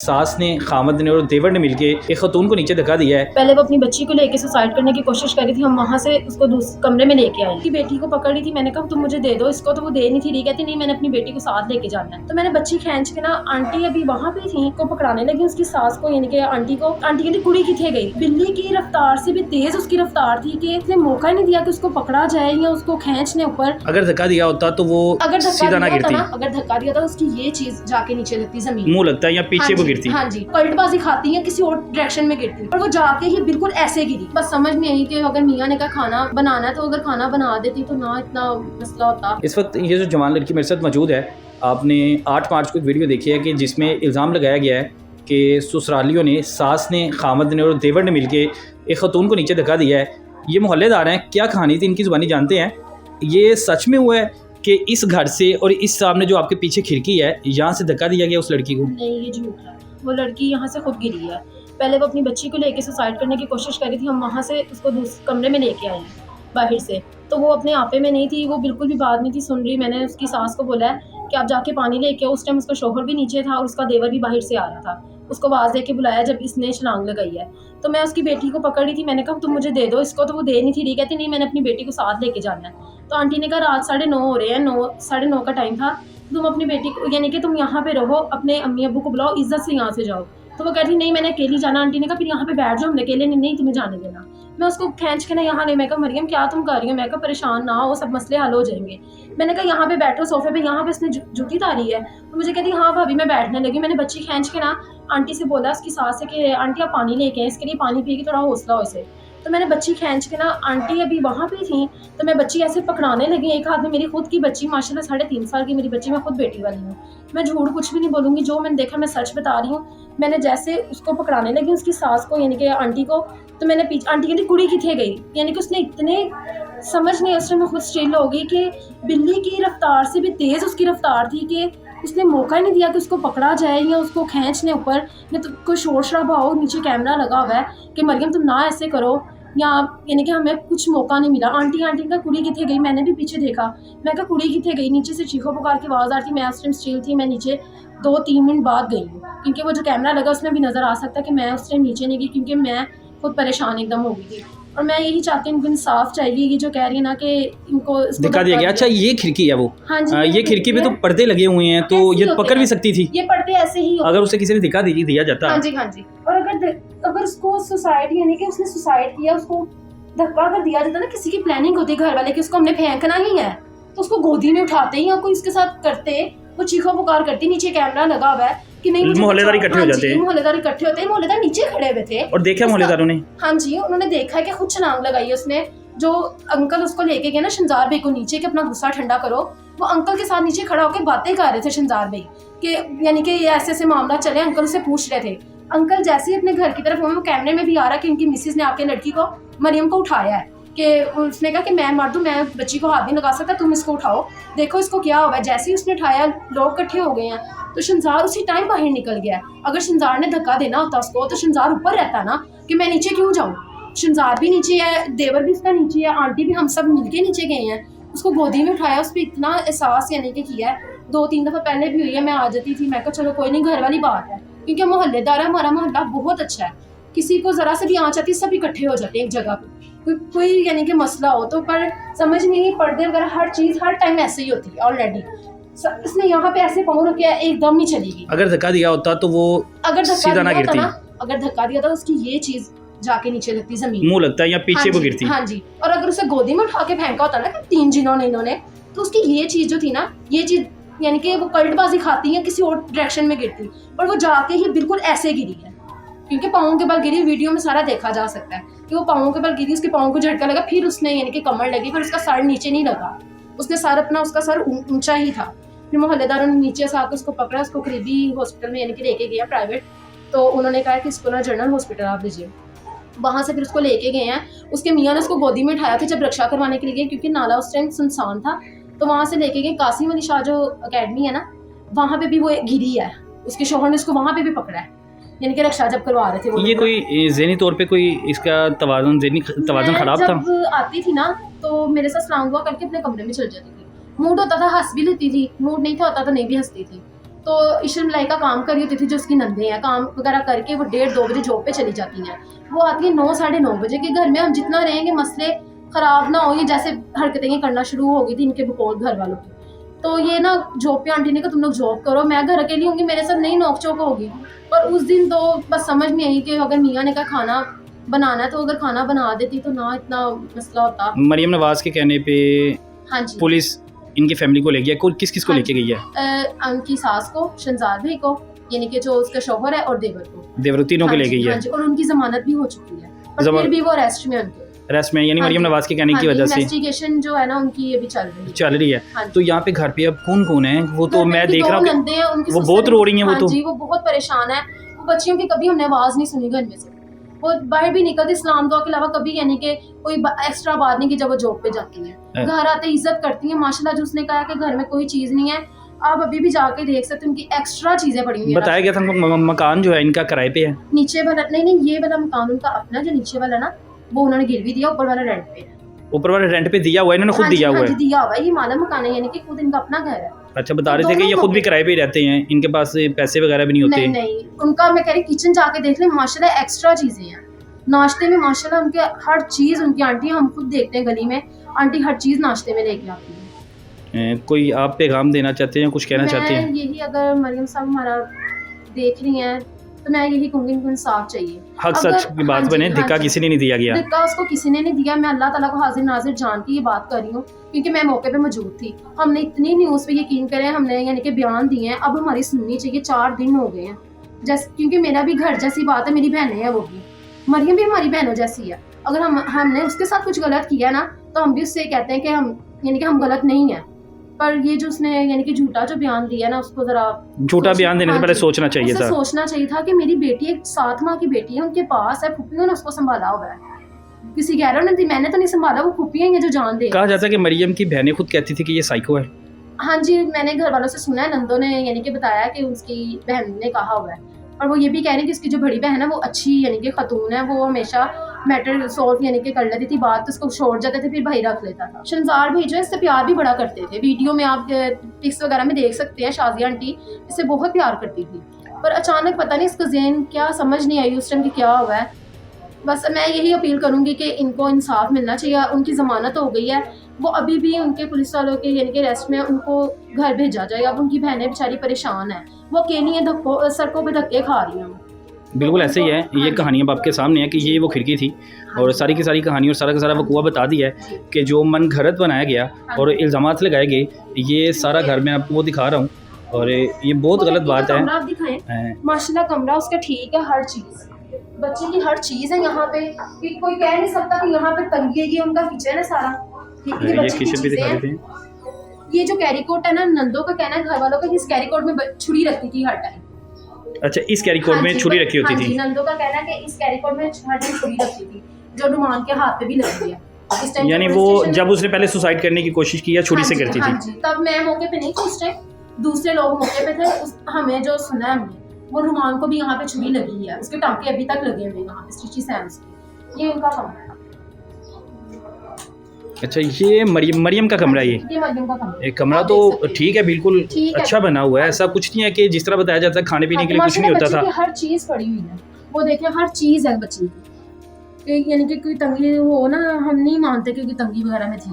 सास ने, खामद ने और देवर ने मिलके एक खतून को नीचे धक्का दिया है। पहले वो अपनी बच्ची को लेके सुसाइड करने की कोशिश कर रही थी, हम वहाँ से उसको कमरे में लेके आए। उसकी बेटी को पकड़ रही थी, मैंने कहा तुम मुझे दे दो इसको, तो वो दे नहीं थी रही। कहती नहीं मैंने अपनी बेटी को साथ लेके जाना है। तो मैंने बच्ची खींच के ना, आंटी अभी वहाँ पे थी, को पकड़ाने लगी उसकी सास को, यानी कि आंटी को। आंटी कहती कुड़ी किथे गई। बिल्ली की रफ्तार से भी तेज उसकी रफ्तार थी कि उसने मौका ही नहीं दिया कि उसको पकड़ा जाए या उसको खींचने ऊपर। अगर धक्का दिया होता तो वो अगर सीधा ना गिरती, अगर धक्का दिया था उसकी ये चीज जाके नीचे लगती जमीन, मुंह लगता है या पीछे वो गिरती। हाँ जी, पलटबाजी खाती है, किसी और डायरेक्शन में गिरती, और वो जाके ही बिल्कुल ऐसे गिरी। बस समझ नहीं आई कि अगर मियाँ ने कहा खाना बनाना है तो अगर खाना बना देती तो ना इतना मसला होता। इस वक्त ये जो जवान लड़की मेरे साथ मौजूद है, आपने 8 मार्च को एक वीडियो देखी है कि जिसमें इल्ज़ाम लगाया गया है कि ससुरालियों ने, सास ने, खामद ने और देवर ने मिलके एक खतून को नीचे धक्का दिया है। ये मोहल्लेदार हैं, क्या कहानी थी इनकी ज़ुबानी जानते हैं। ये सच में हुआ है कि इस घर से और इस सामने जो आपके पीछे खिड़की है, यहाँ से धक्का दिया गया उस लड़की को? नहीं, ये झूठ है। वो लड़की यहाँ से खुद गिरी है। पहले वो अपनी बच्ची को लेके सुसाइड करने की कोशिश कर रही थी, हम वहाँ से उसको कमरे में लेके आए बाहर से। तो वो अपने आपे में नहीं थी, वो बिल्कुल भी बात नहीं थी सुन रही। मैंने उसकी सास को बोला है कि आप जाके पानी लेके आओ। उस टाइम उसका शोहर भी नीचे था और उसका देवर भी बाहर से आ रहा था। उसको आवाज़ दे के बुलाया जब इसने छलांग लगाई है। तो मैं उसकी बेटी को पकड़ रही थी, मैंने कहा तुम मुझे दे दो इसको, तो वो दे नहीं थी रही। कहती नहीं मैंने अपनी बेटी को साथ लेके जाना है। तो आंटी ने कहा रात 9:30 हो रहे हैं, 9 का टाइम था, तुम अपनी बेटी को, यानी कि तुम यहाँ पे रहो, अपने अम्मी अब्बू को बुलाओ, इज्जत से यहाँ से जाओ। तो वो कह रही नहीं मैंने अकेली जाना। आंटी ने कहा फिर यहाँ पे बैठ जाओ, हमने अकेले नहीं तुम्हें जाने देना। मैं उसको खींच के ना यहाँ नहीं, मैं कहा मरियम क्या तुम कर रही हो, मैं कहा परेशान ना हो, सब मसले हल हो जाएंगे। मैंने कहा यहाँ पे बैठो सोफे पे, यहाँ पे उसने जूती तारी है। तो मुझे कहती हाँ भाभी मैं बैठने लगी। मैंने बच्ची खींच के ना आंटी से बोला, उसकी सास से कि आंटी आप पानी लेके आए, इसके लिए पानी पिएगी, थोड़ा हौसला हो इसे। तो मैंने बच्ची खींच के ना, आंटी अभी वहाँ पे थी, तो मैं बच्ची ऐसे पकड़ाने लगी। एक हाथ में मेरी खुद की बच्ची, माशाल्लाह 3.5 साल की मेरी बच्ची, मैं खुद बेटी वाली हूँ। मैं झूठ कुछ भी नहीं बोलूँगी, जो मैंने देखा मैं सच बता रही हूँ। मैंने जैसे उसको पकड़ाने लगी उसकी सास को, यानी कि आंटी को, तो मैंने आंटी कहती कुड़ी किथे गई, यानी कि उसने इतने समझ नहीं, उस टाइम मैं खुद स्टिल हो गई कि बिल्ली की रफ्तार से भी तेज़ उसकी रफ्तार थी कि उसने मौका ही नहीं दिया कि उसको पकड़ा जाए या उसको खींचने ऊपर। या तो कोई शोर शराबा हो, नीचे कैमरा लगा हुआ है कि मरियम तुम ना ऐसे करो, या यानी कि हमें कुछ मौका नहीं मिला। आंटी का कुड़ी किथे गई, मैंने भी पीछे देखा, मैं कहा कुड़ी किथे गई। नीचे से चीखो पुकार की आवाज़ आ रही थी, मैं उस टाइम स्टिल थी, मैं नीचे 2-3 मिनट बाद गई हूँ, क्योंकि वो जो कैमरा लगा उसमें भी नज़र आ सकता है कि मैं उस टाइम नीचे नहीं गई, क्योंकि मैं खुद परेशान एकदम हो गई थी। और मैं यही चाहती हूँ इनको इंसाफ चाहिए। ये जो कह रही है ना कि इनको धक्का दिया गया। अच्छा ये खिड़की है वो? हाँ जी, ये खिड़की पे तो पर्दे लगे हुए हैं, तो ये पकड़ भी सकती थी। ये पर्दे ऐसे ही अगर उसे किसी ने धक्का दिया जाता। हाँ जी हाँ जी। और अगर उसको सुसाइड, यानी कि उसने सुसाइड किया, उसको धक्का अगर दिया जाता ना, किसी की प्लानिंग होती घर वाले कि उसको हमने फेंकना ही है, तो उसको गोदी में उठाते ही या कोई उसके साथ करते, वो चीखो पुकार करती। नीचे कैमरा लगा हुआ है कि नहीं, मोहल्लेदार इकट्ठे हो जाते हैं, मोहल्लेदार इकट्ठे होते हैं, मोहल्लेदार नीचे खड़े हुए थे और देखा मोहल्लेदारों ने। हाँ जी, उन्होंने देखा है कि खुद छलांग लगाई उसने। जो अंकल उसको लेके गए ना शंजार भाई को नीचे, कि अपना गुस्सा ठंडा करो, वो अंकल के साथ नीचे खड़ा होकर बातें कर रहे थे शंजार भाई कि यानी कि ये ऐसे ऐसे मामला चले। अंकल उससे पूछ रहे थे। अंकल जैसे ही अपने घर की तरफ, वो कैमरे में भी आ रहा है कि उनकी मिसेज ने आके लड़की को, मरियम को उठाया है, कि उसने कहा कि मैं मर दूं, मैं बच्ची को हाथ नहीं लगा सकता, तुम इसको उठाओ, देखो इसको क्या हुआ है। जैसे ही उसने उठाया, लोग इकट्ठे हो गए हैं, तो शंजार उसी टाइम बाहर निकल गया। अगर शंजार ने धक्का देना होता उसको, तो शंजार ऊपर रहता ना, कि मैं नीचे क्यों जाऊँ। शंजार भी नीचे है, देवर भी उसका नीचे है, आंटी भी, हम सब मिलके नीचे गए हैं। उसको गोदी में उठाया, उस पर इतना एहसास यानी कि किया है। 2-3 दफ़ा पहले भी हुई है, मैं आ जाती थी, मैं कहा चलो कोई नहीं, घर वाली बात है, क्योंकि मोहल्लेदार है, हमारा मोहल्ला बहुत अच्छा है, किसी को ज़रा से भी आँच आती सब इकट्ठे हो जाते हैं एक जगह पे, कोई यानी कि मसला हो तो। पर समझ नहीं, पर्दे वगैरह हर चीज़ हर टाइम ऐसे ही होती है ऑलरेडी। इसने यहाँ पे ऐसे पाँव रखे एकदम नहीं चलेगी। अगर धक्का दिया होता तो वो सीधा ना गिरती। अगर धक्का दिया था उसकी ये चीज़ जाके नीचे लगती जमीन, मुंह लगता है या पीछे वो गिरती। हाँ जी। और अगर उसे गोदी में उठा के फेंका होता ना 3 जिन्होंने इन्होंने, तो उसकी ये चीज़ जो थी ना, ये चीज़ यानी कि वो कल्टबाजी खाती है, किसी और डायरेक्शन में गिरती, और वो जाके ही बिल्कुल ऐसे गिरी है, क्योंकि पाँव के बल गिरी। वीडियो में सारा देखा जा सकता है कि वो पाँव के बल गिरी, उसके पाँव को झटका लगा, फिर उसने यानी कि कमर लगी, फिर उसका सर नीचे नहीं लगा, उसने सर अपना, उसका सर ऊंचा ही था। फिर मोहल्लेदारों ने नीचे से आकर उसको पकड़ा, उसको करीबी हॉस्पिटल में यानी कि लेके गया प्राइवेट। तो उन्होंने कहा कि इसको ना जनरल हॉस्पिटल आप लीजिए, वहाँ से फिर उसको लेके गए हैं। उसके मियाँ ने उसको गोदी में उठाया था जब रक्षा करवाने के लिए, क्योंकि नाला उस टाइम सुनसान था, तो वहाँ से लेके गए। कासिम अली शाह जो अकेडमी है ना, वहाँ पे भी वो गिरी है, उसके शोहर ने उसको वहाँ पे भी पकड़ा है, यानी कि रक्षा जब करवा रहे थे वो। ये कोई ज़हनी तौर पे कोई इसका ज़हनी तवाज़ुन खराब था? जब आती थी ना तो मेरे साथ सलाम दुआ करके अपने कमरे में चल जाती थी। मूड होता था हंस भी लेती थी, मूड नहीं था होता तो नहीं भी हंसती थी। तो ईशर मलाई का काम कर रही होती थी, जो उसकी नंदे हैं, काम वगैरह करके वो 1:30-2 बजे जॉब पे चली जाती हैं। वो आती है 9-9:30 बजे के। घर में हम जितना रहेंगे मसले ख़राब ना हो, ये जैसे हरकतें ये करना शुरू हो गई थी इनके बकौल घर वालों की। तो ये ना जॉब पे आंटी ने कहा तुम लोग जॉब करो, मैं घर अकेली होंगी, मेरे साथ नहीं नोक चोक होगी। पर उस दिन तो बस समझ नहीं आई कि अगर मियाँ ने कहा खाना बनाना है तो अगर खाना बना देती तो ना इतना मसला होता। मरियम नवाज़ के कहने पे हाँ जी, पुलिस इनकी फैमिली को ले गया, किस किस को हाँ लेके गई है? उनकी सास को, शहजाद भाई को, यानी कि जो उसका शौहर है, और देवर को, देवर तीनों को हाँ ले जी, गई है। हाँ जी, और उनकी जमानत भी हो चुकी है, पर फिर भी वो अरेस्ट में उनके अरेस्ट में, यानी हाँ मरियम जी, नवाज़ के कहने हाँ की जी, वजह से इन्वेस्टिगेशन जो है ना उनकी अभी चल रही है। चल रही है। हाँ जी। तो यहाँ पे घर पे अब कौन कौन है? वो तो घर में मैं उनकी देख दो रहा हूँ नंदे हैं, उनकी वो ससुर बहुत रो रही हैं। वो हाँ तो जी, वो बहुत परेशान है। वो बच्चियों की कभी हमने आवाज़ नहीं सुनी घर में से। वो बाहर भी निकलती इस्लाम दुआ के अलावा कभी, यानी कि कोई एक्स्ट्रा बात नहीं की जब वो जॉब पे जाती है। घर आते इज्जत करती है माशाल्लाह। जो उसने कहा कि घर में कोई चीज़ नहीं है, आप अभी भी जाके देख सकते हैं, उनकी एक्स्ट्रा चीज़ें पड़ी हुई हैं। बताया गया था उनको मकान जो है इनका किराए पे है। नीचे वाला नहीं, ये वाला मकान उनका अपना, जो नीचे वाला ना वो उन्होंने गिरवी दिया, ऊपर वाला रेंट पे है। ऊपर वाले रेंट पे दिया हुआ है, इन्होंने खुद हाँ जी, दिया हुआ हाँ है। जी, दिया हुआ है। ये माला मकान है, यानी कि खुद इनका अपना घर है। अच्छा, बता रहे थे कि ये खुद भी किराए पे ही रहते हैं, इनके पास पैसे वगैरह भी नहीं होते। नहीं नहीं, उनका मैं कह रही किचन जाके देख ले, माशाल्लाह एक्स्ट्रा चीजें हैं। नाश्ते में माशाल्लाह उनके हर चीज, उनकी आंटी हम खुद देखते हैं गली में, आंटी हर चीज नाश्ते में लेके आती है। कोई आप पैगाम देना चाहते हैं, कुछ कहना चाहते हैं? मैं यही, अगर मरियम साहब हमारा देख रही हैं तो मैं यही कहूँगी इनको इंसाफ चाहिए। हक सच की बात हाँ जी, बने, हाँ धिक्का जी, किसी ने नहीं दिया गया। धिक्का उसको किसी ने नहीं दिया। मैं अल्लाह ताला को हाजिर नाजिर जान के ये बात कर रही हूँ, क्योंकि मैं मौके पे मौजूद थी। हमने इतनी न्यूज़ पे यकीन करें, हमने यानी कि बयान दिए हैं, अब हमारी सुननी चाहिए। 4 दिन हो गए हैं, जैसे क्योंकि मेरा भी घर जैसी बात है, मेरी बहनें हैं, वो भी मरियम भी हमारी बहनों जैसी है। अगर हमने उसके साथ कुछ गलत किया ना, तो हम भी उससे कहते हैं कि हम, यानी कि हम गलत नहीं है। पर ये जो उसने यानी कि झूठा जो बयान दिया ना, उसको जरा झूठा बयान देने से पहले सोचना चाहिए था। सोचना चाहिए था कि मेरी बेटी एक 7 माह की बेटी है, उनके पास है, फुप्पियों ने उसको संभाला हुआ है, किसी गैरों ने, मैंने तो नहीं संभाला, वो फुप्पियां हैं जो जान दे। कहा जाता है कि मरियम की बहनें खुद कहती थी कि ये साइको है। हाँ जी, मैंने घर वालों से सुना है, नंदों ने यानी कि बताया कि उसकी बहन ने कहा हुआ है। और वो ये भी कह रहे हैं कि उसकी जो बड़ी बहन है वो अच्छी यानी कि खतून है, वो हमेशा मैटर सॉल्व यानी कि कर लेती थी बात, तो उसको छोड़ जाते थे, फिर भाई रख लेता था। शहजाद भाई जो है इससे प्यार भी बड़ा करते थे। वीडियो में आप पिक्स वगैरह में देख सकते हैं, शाजिया आंटी इससे बहुत प्यार करती थी। पर अचानक पता नहीं इसका ज़हन क्या, समझ नहीं आई उस टाइम कि क्या हुआ है। बस मैं यही अपील करूँगी कि इनको इंसाफ मिलना चाहिए। उनकी ज़मानत हो गई है, वो अभी भी उनके पुलिस वालों के यानी कि रेस्ट में, उनको घर भेजा जाए। अब उनकी बहनें बेचारी परेशान हैं, वो अकेली हैं, सड़कों पे धक्के खा रही हैं। बिल्कुल ऐसे ही है। ये कहानियाँ आपके सामने है कि ये वो खिड़की थी, और सारी की सारी कहानी और सारा का सारा वकूआ बता दिया है कि जो मन घरत बनाया गया और इल्ज़ामात लगाए गए, ये सारा घर मैं आपको वो दिखा रहा हूँ, और ये बहुत गलत बात है। आप दिखाएं, माशाल्लाह कमरा उसका ठीक है, हर चीज़ बच्चे की हर चीज़ है यहाँ पे, कि कोई कह नहीं सकता कि यहाँ पे तंगी है। ये उनका किचन है सारा, ठीक है, ये किचन भी दिखा देते हैं। ये जो कैरी कोट है ना, नंदों का कहना है घर वालों का, इस कैरी कोट में छुरी रखती थी हर टाइम। अच्छा, इस कैरी कोट में छुरी रखी होती थी? नंदों का कहना है कि इस कैरी कोट में हर टाइम छुरी रखती थी, जो नुमान के हाथ पे भी लगी है इस टाइम। यानी वो जब उसने पहले सुसाइड करने की कोशिश की, छुरी से करती थी? हाँ जी, तब मैं मौके पे नहीं थी उस टाइम, दूसरे लोग मौके पे थे। हमें जो सुना है हमने, वो नुमान को भी यहाँ पे छुरी लगी है, उसके टांके अभी तक लगे हुए यहाँ पे स्टिची सैम्स। ये उनका कमरा है। अच्छा, ये मरियम का कमरा है। ये मरियम का कमरा। एक कमरा तो ठीक है, बिल्कुल अच्छा बना हुआ है। ऐसा कुछ नहीं है कि जिस तरह बताया जाता है खाने पीने के लिए कुछ नहीं होता था। हर चीज़ पड़ी हुई है, वो देखें हर चीज़ है बच्ची की, यानी कि कोई तंगी हो ना, हम नहीं मानते कि तंगी वगैरह में थी।